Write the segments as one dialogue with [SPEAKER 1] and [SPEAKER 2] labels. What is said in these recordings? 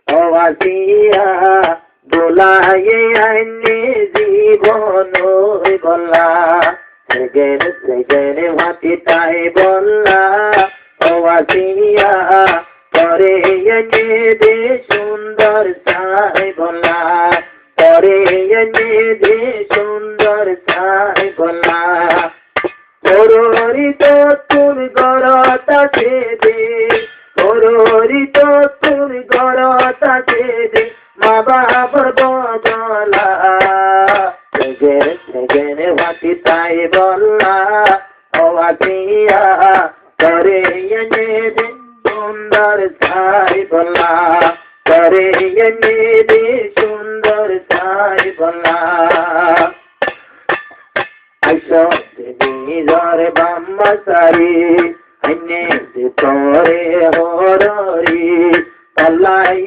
[SPEAKER 1] অবাসিয়া দোলায়ে আইনে জীবন বলা সেগের ভাতি তাই বললা অবাসিয়া করে এনে দে সুন্দর সাই বলা করে এনে দে সুন্দর সাই বলা কররি তো তুর গরতা দে কররি তো তুর গরতা দে মা বাবার বদলা সেগের ভাতি তাই বললা অবাসিয়া করে এনে দে সুন্দর সাই বলা করে এনে দে সুন্দর সাই বলা আইসো নিজর বাম্মাসারি আইনে তোরে হরি পাল্লাই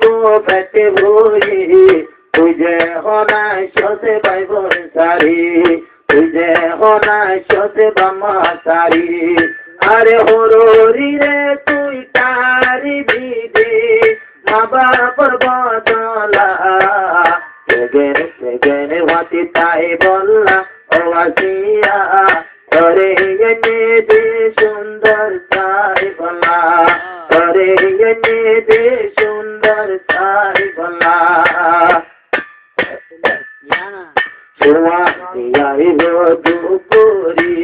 [SPEAKER 1] বো পেটে ভরি তুঝে হনা সে পাইব সারি তুঝে হনা সে বাম্মাসারি আরে হরি রে তুই তারি বিদে মা বাবার বদলা সেগের ভাতি তাই বললা অবাসিয়া করে এনে দে সুন্দর সাই বলা করে এনে দে সুন্দর সাই বলা সোয়ানিয়াই বধুপুরি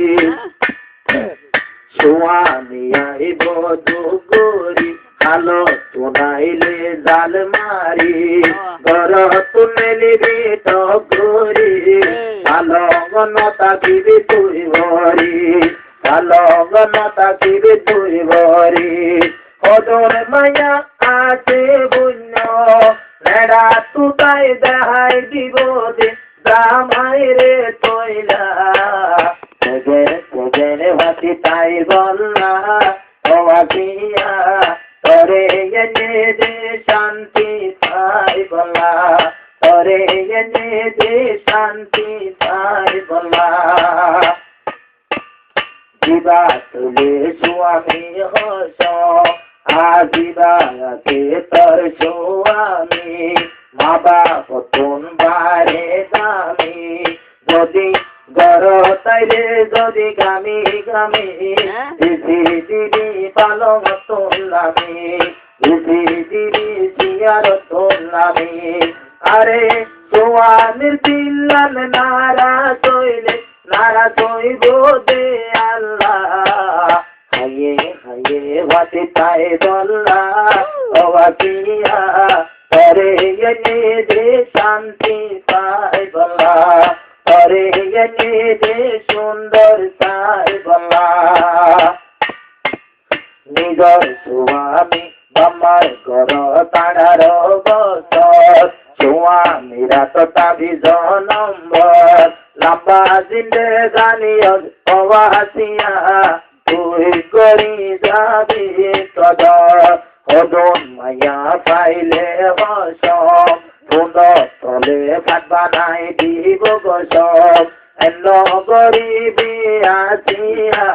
[SPEAKER 1] সোয়ানিয়াই বধুপুরি আলো তোনাইলে জাল মারি ঘর তুলেলি রে টগরি আলো গনতা কিবি তুই ভরি আলো গনতা কিবি তুই ভরি ওদর মায়া আছে বুন্য নেড়া তুতাই দেখাই দিব দে জামাই রে তৈলা সেগের ভাতি তাই বললা অবাসিয়া করে এনে দে শান্তি পাই বলা করে এনে দে শান্তি পাই বলা জীবা তুলে স্বামী হস আজিবাতে তোর স্বামী মা বাপ তুন বারে দামি যদি গর তাইলে যদি গামি গামি দিদি পালং তোলামি দিদি জিয়ার তোলামি আরে সোয়ানির পিল্লান নারা সইব দে আল্লাহ হাইয়ে ভাতি তাই বললা অবাসিয়া করে এনে দে শান্তি পাই বলা করে এনে দে সুন্দর সাই বলা নিজর স্বামী বাম্মার ঘর তাড়ার বছর স্বামীরা তো তাবি নম্বর লম্বা জিন্দে গানি অবাসিয়া তুই করি যাবি কদর হদন মায়া পাইলে বসম পুন তলে ভাত বানাই দিব গসম এন গরিবি আসিয়া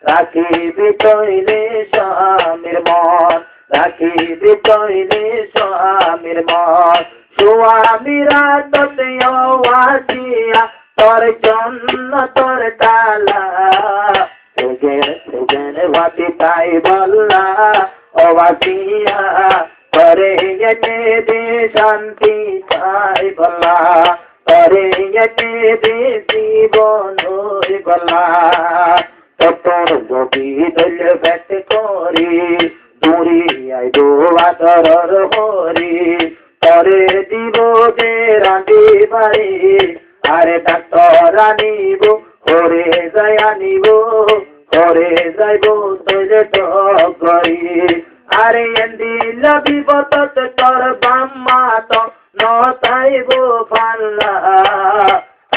[SPEAKER 1] রাখিবি তৈলে স্বামীর মন রাখিবি তৈলে স্বামীর মন স্বামীরা তোতে অবাসিয়া তোর জন্য তোর তালা সেগের ভাতি তাই বললা অবাসিয়া করে এনে দে শান্তি পাই বলা করে এনে দে জীবন বলা তোর যদি দল ব্যাট করি দূরি আইব আদর হরি করে দিব যে রাঁধি বাড়ি আরে ডাক্তার আনিব করে যাই আনিব করে যাইব তৈলে টগরি আরে দিল বিপদ তোর বাম্মা তো নতাইব পাল্লা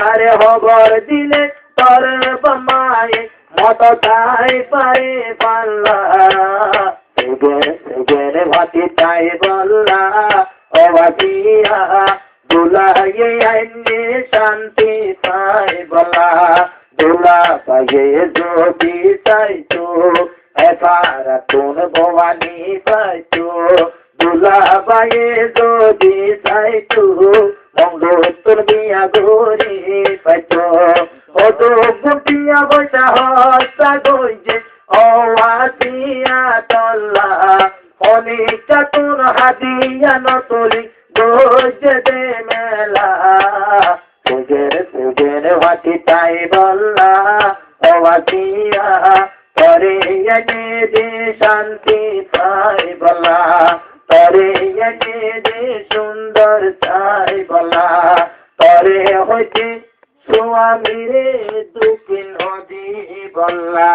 [SPEAKER 1] আরে খবর দিলে তোর বাম্মায় মত তাই পারে পাল্লা সেগের ভাতি তাই বললা অবাসিয়া দুলাইয়ে আইনে শান্তি পাই বলা দুলা পাইয়ে যদি চাইতো এবার কোন ভবানী পাইতো দুলাভাইয়ে যদি চাইতো মঙ্গলতর বিয়া ঘুরি পাইতো কত গুটিয়া বৈশা হস্তা গইছে অওয়াসিয়া তল্লা অনিকা তোর হাদিয়া নতলি গইছে দে মেলা তুগের হাতি তাই বললা অওয়াসিয়া তরে এনে দে শান্তি তাই বলা তরে এনে দে সুন্দর তাই বলা তরে হইতে স্বামীরে দুঃখী নদী বললা।